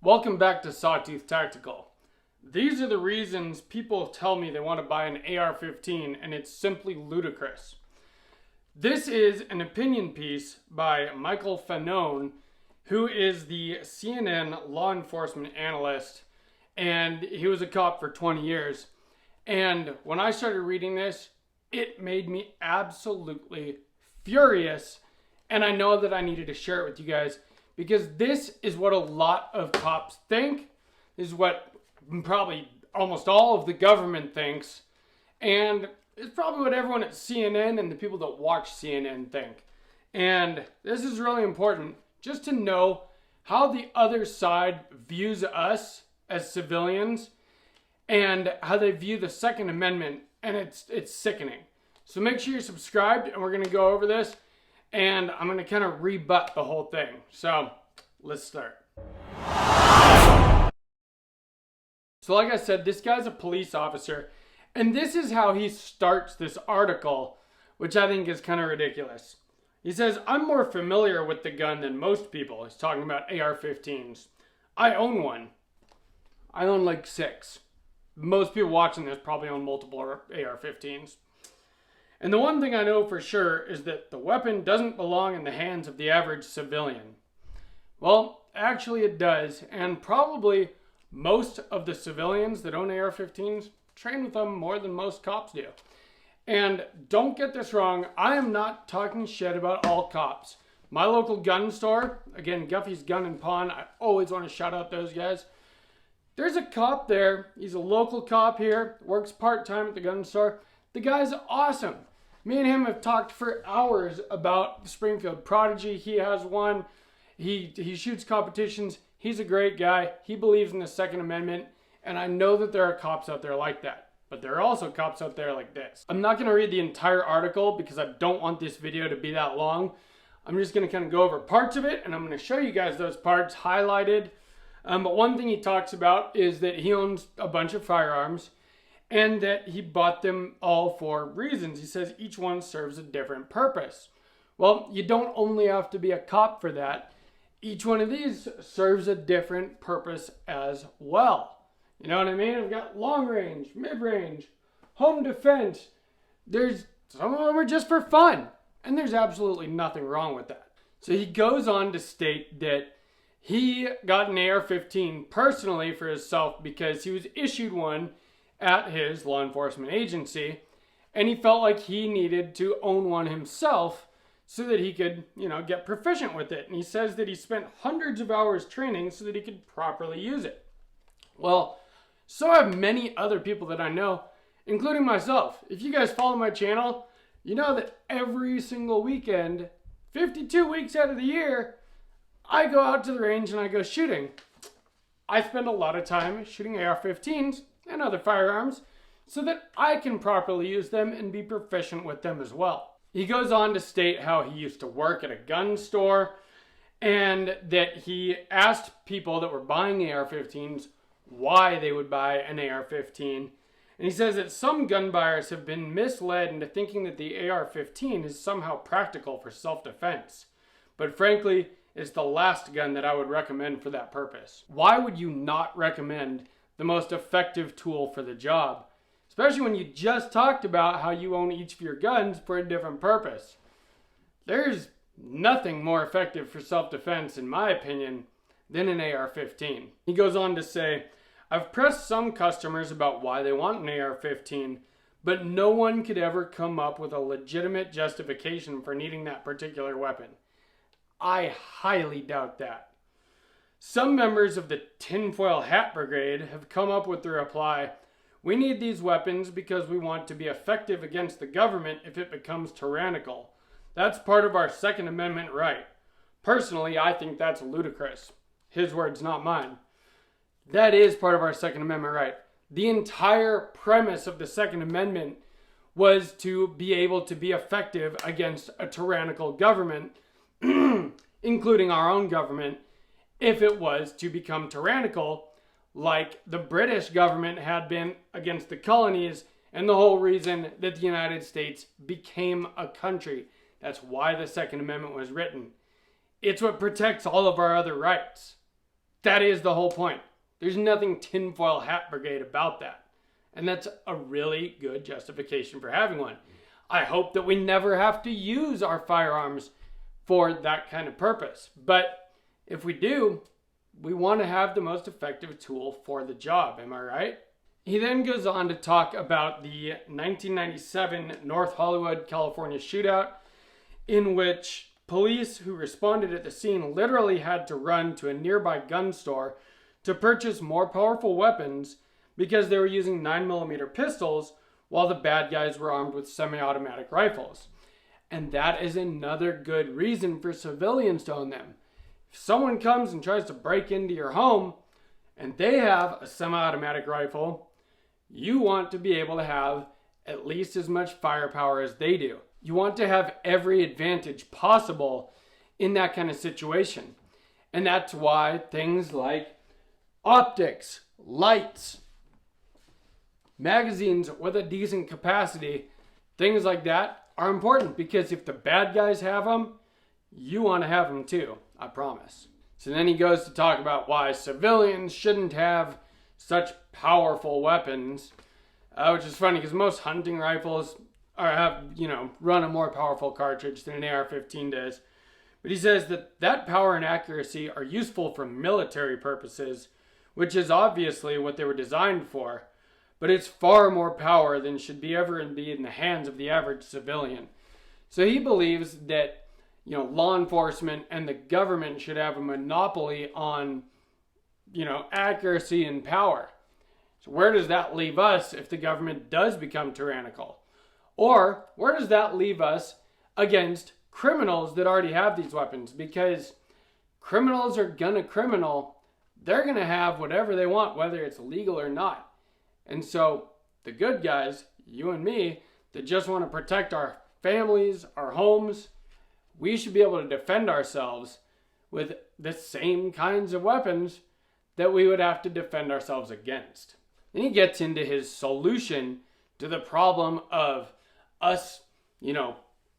Welcome back to Sawtooth Tactical. These are the reasons people tell me they want to buy an AR-15, and it's simply ludicrous. This is an opinion piece by Michael Fanone, who is the CNN law enforcement analyst, and he was a cop for 20 years. And when I started reading this, it made me absolutely furious, and I know that I needed to share it with you guys because this is what a lot of cops think. This is what probably almost all of the government thinks, and it's probably what everyone at CNN and the people that watch CNN think. And this is really important just to know how the other side views us as civilians and how they view the Second Amendment, and it's sickening. So make sure you're subscribed, and we're going to go over this, and I'm going to kind of rebut the whole thing. So let's start. So like I said, this guy's a police officer, and this is how he starts this article, which I think is kind of ridiculous. He says, "I'm more familiar with the gun than most people." He's talking about AR-15s. I own one. I own like 6. Most people watching this probably own multiple AR-15s. And the one thing I know for sure is that the weapon doesn't belong in the hands of the average civilian. Well, actually it does, and probably most of the civilians that own AR-15s train with them more than most cops do. And don't get this wrong, I am not talking shit about all cops. My local gun store, again, Guffey's Gun and Pawn, I always want to shout out those guys. There's a cop there, he's a local cop here, works part-time at the gun store. The guy's awesome. Me and him have talked for hours about the Springfield Prodigy. He has one. He shoots competitions. He's a great guy. He believes in the Second Amendment. And I know that there are cops out there like that. But there are also cops out there like this. I'm not going to read the entire article because I don't want this video to be that long. I'm just going to kind of go over parts of it, and I'm going to show you guys those parts highlighted. But one thing he talks about is that he owns a bunch of firearms and that he bought them all for reasons. He says each one serves a different purpose. Well, you don't only have to be a cop for that. Each one of these serves a different purpose as well. You know what I mean? I've got long range, mid range, home defense. Some of them are just for fun, and there's absolutely nothing wrong with that. So he goes on to state that he got an AR-15 personally for himself because he was issued one at his law enforcement agency, and he felt like he needed to own one himself so that he could, get proficient with it. And he says that he spent hundreds of hours training so that he could properly use it. Well, so have many other people that I know, including myself. If you guys follow my channel, you know that every single weekend, 52 weeks out of the year, I go out to the range and I go shooting. I spend a lot of time shooting AR-15s and other firearms so that I can properly use them and be proficient with them as well. He goes on to state how he used to work at a gun store and that he asked people that were buying AR-15s why they would buy an AR-15. And he says that some gun buyers have been misled into thinking that the AR-15 is somehow practical for self-defense. But frankly, it's the last gun that I would recommend for that purpose. Why would you not recommend the most effective tool for the job? Especially when you just talked about how you own each of your guns for a different purpose. There's nothing more effective for self-defense, in my opinion, than an AR-15. He goes on to say, "I've pressed some customers about why they want an AR-15, but no one could ever come up with a legitimate justification for needing that particular weapon. I highly doubt that. Some members of the tinfoil hat brigade have come up with the reply, we need these weapons because we want to be effective against the government if it becomes tyrannical. That's part of our Second Amendment right. Personally, I think that's ludicrous." His words, not mine. That is part of our Second Amendment right. The entire premise of the Second Amendment was to be able to be effective against a tyrannical government, including our own government, if it was to become tyrannical, like the British government had been against the colonies, and the whole reason that the United States became a country. That's why the Second Amendment was written. It's what protects all of our other rights. that is the whole point. There's nothing tinfoil hat brigade about that. And that's a really good justification for having one. I hope that we never have to use our firearms for that kind of purpose. But if we do, we want to have the most effective tool for the job. Am I right? He then goes on to talk about the 1997 North Hollywood, California shootout, in which police who responded at the scene literally had to run to a nearby gun store to purchase more powerful weapons because they were using 9mm pistols while the bad guys were armed with semi-automatic rifles. And that is another good reason for civilians to own them. If someone comes and tries to break into your home and they have a semi-automatic rifle, you want to be able to have at least as much firepower as they do. You want to have every advantage possible in that kind of situation. And that's why things like optics, lights, magazines with a decent capacity, things like that are important, because if the bad guys have them, you want to have them too, I promise. So then he goes to talk about why civilians shouldn't have such powerful weapons, which is funny because most hunting rifles run a more powerful cartridge than an AR-15 does. But he says that power and accuracy are useful for military purposes, which is obviously what they were designed for. But it's far more power than should ever be in the hands of the average civilian. So he believes that, law enforcement and the government should have a monopoly on, accuracy and power. So where does that leave us if the government does become tyrannical? Or where does that leave us against criminals that already have these weapons? Because criminals are gonna criminal. They're gonna have whatever they want, whether it's legal or not. And so the good guys, you and me, that just want to protect our families, our homes, we should be able to defend ourselves with the same kinds of weapons that we would have to defend ourselves against. And he gets into his solution to the problem of us,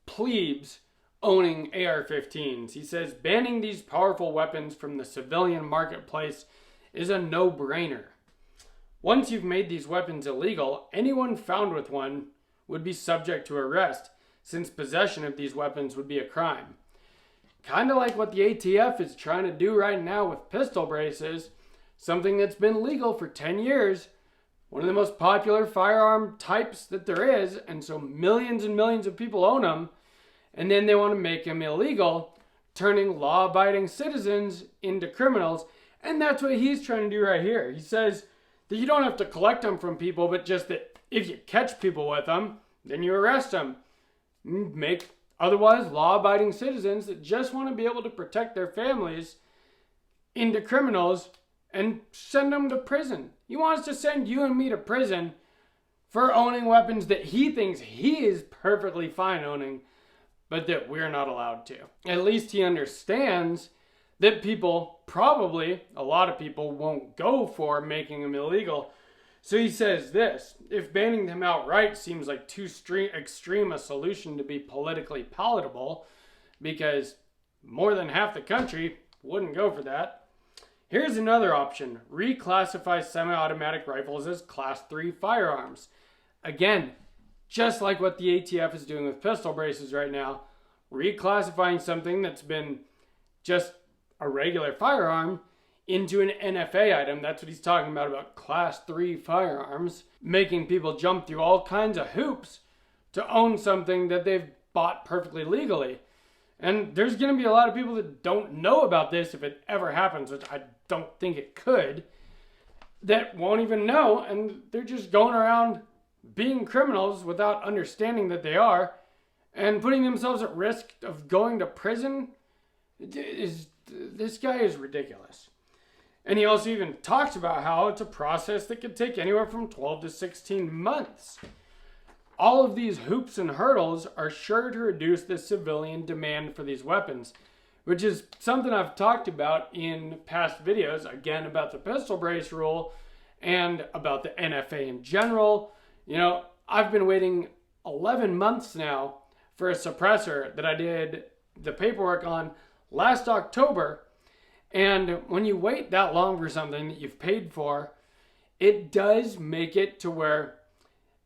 plebes owning AR-15s. He says banning these powerful weapons from the civilian marketplace is a no-brainer. Once you've made these weapons illegal, anyone found with one would be subject to arrest, since possession of these weapons would be a crime. Kind of like what the ATF is trying to do right now with pistol braces, something that's been legal for 10 years, one of the most popular firearm types that there is, and so millions and millions of people own them, and then they want to make them illegal, turning law-abiding citizens into criminals, and that's what he's trying to do right here. He says that you don't have to collect them from people, but just that if you catch people with them, then you arrest them. Make otherwise law-abiding citizens that just want to be able to protect their families into criminals and send them to prison. He wants to send you and me to prison for owning weapons that he thinks he is perfectly fine owning, but that we're not allowed to. At least he understands that people, probably a lot of people, won't go for making them illegal. So he says this: if banning them outright seems like too extreme a solution to be politically palatable, because more than half the country wouldn't go for that, here's another option: reclassify semi-automatic rifles as Class 3 firearms. Again, just like what the ATF is doing with pistol braces right now, reclassifying something that's been just a regular firearm into an NFA item. That's what he's talking about Class 3 firearms, making people jump through all kinds of hoops to own something that they've bought perfectly legally. And there's going to be a lot of people that don't know about this if it ever happens, which I don't think it could, that won't even know, and they're just going around being criminals without understanding that they are, and putting themselves at risk of going to prison. This guy is ridiculous. And he also even talks about how it's a process that could take anywhere from 12 to 16 months. All of these hoops and hurdles are sure to reduce the civilian demand for these weapons, which is something I've talked about in past videos, again, about the pistol brace rule and about the NFA in general. I've been waiting 11 months now for a suppressor that I did the paperwork on last October, And when you wait that long for something that you've paid for, it does make it to where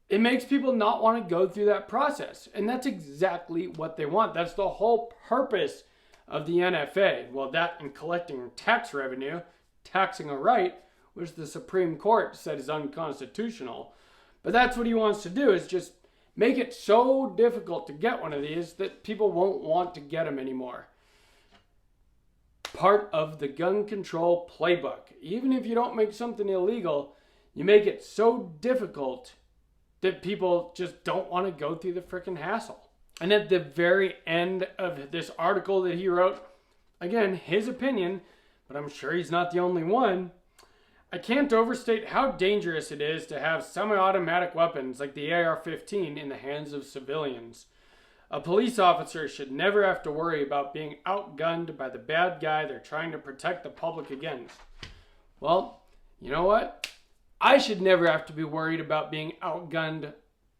it makes people not want to go through that process. And that's exactly what they want. That's the whole purpose of the NFA. Well, that and collecting tax revenue, taxing a right, which the Supreme Court said is unconstitutional. But that's what he wants to do, is just make it so difficult to get one of these that people won't want to get them anymore. Part of the gun control playbook. Even if you don't make something illegal, you make it so difficult that people just don't want to go through the freaking hassle. And at the very end of this article that he wrote, again, his opinion, but I'm sure he's not the only one, I can't overstate how dangerous it is to have semi-automatic weapons like the AR-15 in the hands of civilians. A police officer should never have to worry about being outgunned by the bad guy they're trying to protect the public against. Well, you know what? I should never have to be worried about being outgunned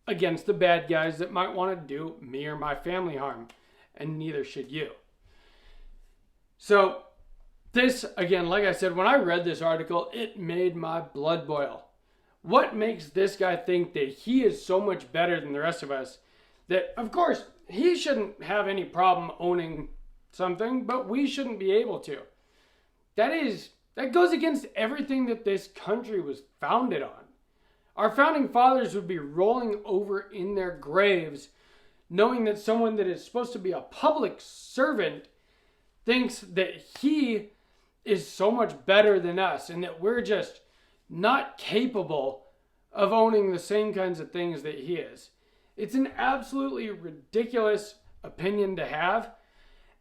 against the bad guys that might want to do me or my family harm, and neither should you. So, this, again, like I said, when I read this article, it made my blood boil. What makes this guy think that he is so much better than the rest of us that, of course, he shouldn't have any problem owning something, but we shouldn't be able to? That goes against everything that this country was founded on. Our founding fathers would be rolling over in their graves knowing that someone that is supposed to be a public servant thinks that he is so much better than us and that we're just not capable of owning the same kinds of things that he is. It's an absolutely ridiculous opinion to have,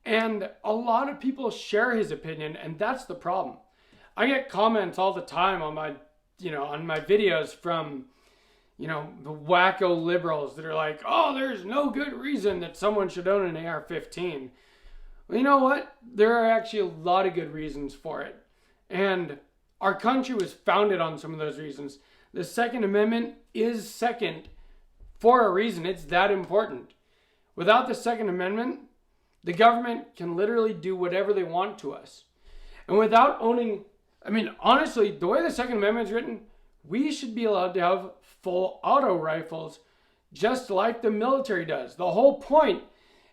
and a lot of people share his opinion, and that's the problem. I get comments all the time on my videos from, the wacko liberals that are like, oh, there's no good reason that someone should own an AR-15. Well, you know what? There are actually a lot of good reasons for it. And our country was founded on some of those reasons. The Second Amendment is second for a reason. It's that important. Without the Second Amendment, the government can literally do whatever they want to us. And without owning, honestly, the way the Second Amendment is written, we should be allowed to have full auto rifles just like the military does. The whole point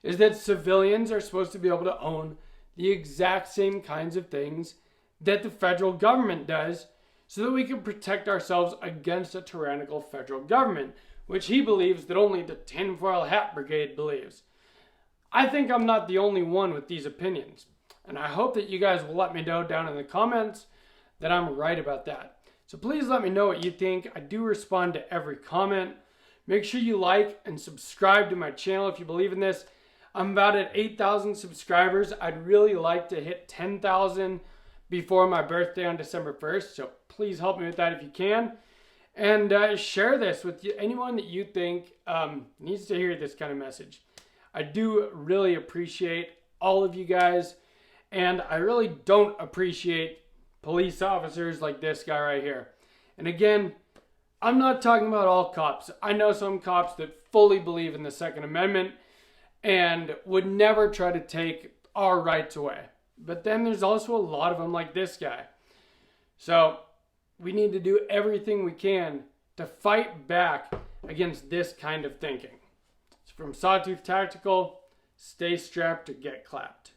is that civilians are supposed to be able to own the exact same kinds of things that the federal government does so that we can protect ourselves against a tyrannical federal government, which he believes that only the tinfoil hat brigade believes. I think I'm not the only one with these opinions, and I hope that you guys will let me know down in the comments that I'm right about that. So please let me know what you think. I do respond to every comment. Make sure you like and subscribe to my channel if you believe in this. I'm about at 8,000 subscribers. I'd really like to hit 10,000 before my birthday on December 1st. So please help me with that if you can. And share this with anyone that you think needs to hear this kind of message. I do really appreciate all of you guys. And I really don't appreciate police officers like this guy right here. And again, I'm not talking about all cops. I know some cops that fully believe in the Second Amendment and would never try to take our rights away. But then there's also a lot of them like this guy. So we need to do everything we can to fight back against this kind of thinking. From Sawtooth Tactical, stay strapped to get clapped.